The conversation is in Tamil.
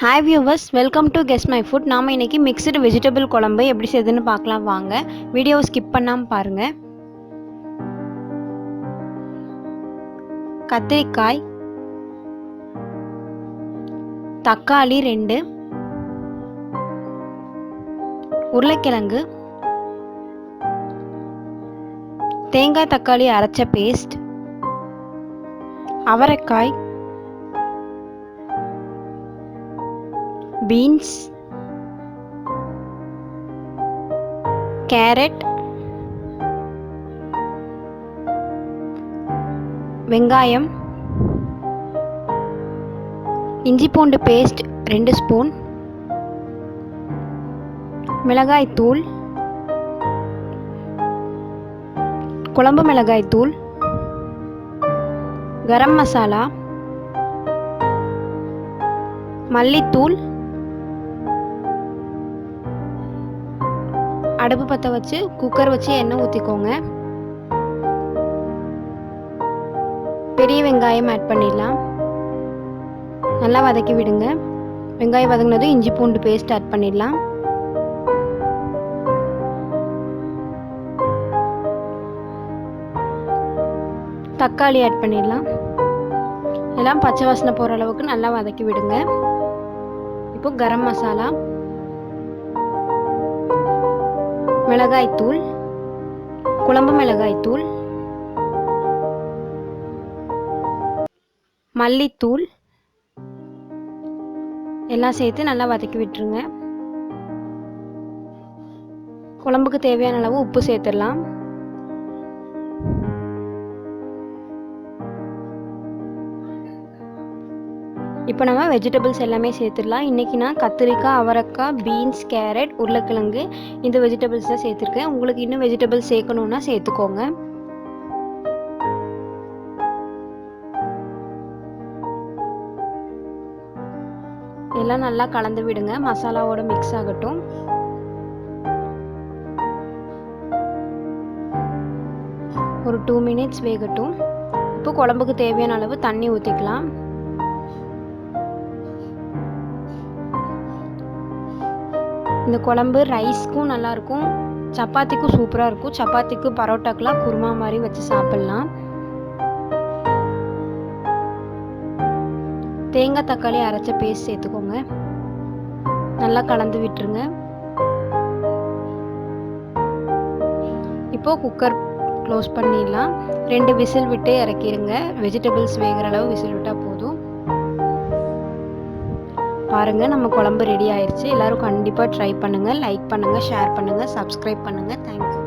Hi viewers, welcome to guess my foot. நாம் இன்றைக்கி மிக்சடு வெஜிடபிள் குழம்பு எப்படி செய்யுதுன்னு பார்க்கலாம். வாங்க, வீடியோவை ஸ்கிப் பண்ணாமல் பாருங்கள். கத்திரிக்காய், தக்காளி 2, உருளைக்கிழங்கு, தேங்காய் தக்காளி அரைச்ச பேஸ்ட், அவரைக்காய், பீன்ஸ், கேரட், வெங்காயம், இஞ்சி பூண்டு பேஸ்ட் 2 ஸ்பூன், மிளகாய் தூள், குழம்பு மிளகாய் தூள், கரம் மசாலா, மல்லித்தூள். அடுப்பு பற்ற வச்சு குக்கர் வச்சு எண்ணெய் ஊற்றிக்கோங்க. பெரிய வெங்காயம் ஆட் பண்ணிடலாம். நல்லா வதக்கி விடுங்க. வெங்காயம் வதங்கினதும் இஞ்சி பூண்டு பேஸ்ட் ஆட் பண்ணிடலாம். தக்காளி ஆட் பண்ணிடலாம். எல்லாம் பச்சை வாசனை போகிற அளவுக்கு நல்லா வதக்கி விடுங்க. இப்போ கரம் மசாலா, மிளகாய்த்தூள், குழம்பு மிளகாய்த்தூள், மல்லித்தூள் எல்லாம் சேர்த்து நல்லா வதக்கி விட்டுருங்க. குழம்புக்கு தேவையான அளவு உப்பு சேர்த்துடலாம். இப்போ நம்ம வெஜிடபிள்ஸ் எல்லாமே சேர்த்துடலாம். இன்றைக்கி நான் கத்திரிக்காய், அவரைக்காய், பீன்ஸ், கேரட், உருளைக்கிழங்கு இந்த வெஜிடபிள்ஸ் தான் சேர்த்துருக்கேன். உங்களுக்கு இன்னும் வெஜிடபிள்ஸ் சேர்க்கணுன்னா சேர்த்துக்கோங்க. எல்லாம் நல்லா கலந்து விடுங்க. மசாலாவோட மிக்ஸ் ஆகட்டும். ஒரு 2 மினிட்ஸ் வேகட்டும். இப்போ குழம்புக்கு தேவையான அளவு தண்ணி ஊற்றிக்கலாம். இந்த குழம்பு ரைஸ்க்கும் நல்லாயிருக்கும், சப்பாத்திக்கும் சூப்பராக இருக்கும். சப்பாத்திக்கு பரோட்டாக்கெலாம் குருமா மாதிரி வச்சு சாப்பிட்லாம். தேங்காய் தக்காளி அரைச்ச பேஸ்ட் சேர்த்துக்கோங்க. நல்லா கலந்து விட்டுருங்க. இப்போது குக்கர் க்ளோஸ் பண்ணிடலாம். 2 விசில் விட்டு இறக்கிடுங்க. வெஜிடபிள்ஸ் வேகிற அளவு விசில் விட்டால் போதும். பாருங்கள், நம்ம குழம்பு ரெடி ஆயிடுச்சு. எல்லோரும் கண்டிப்பாக ட்ரை பண்ணுங்கள். லைக் பண்ணுங்கள், ஷேர் பண்ணுங்கள், சப்ஸ்கிரைப் பண்ணுங்கள். தேங்க்யூ.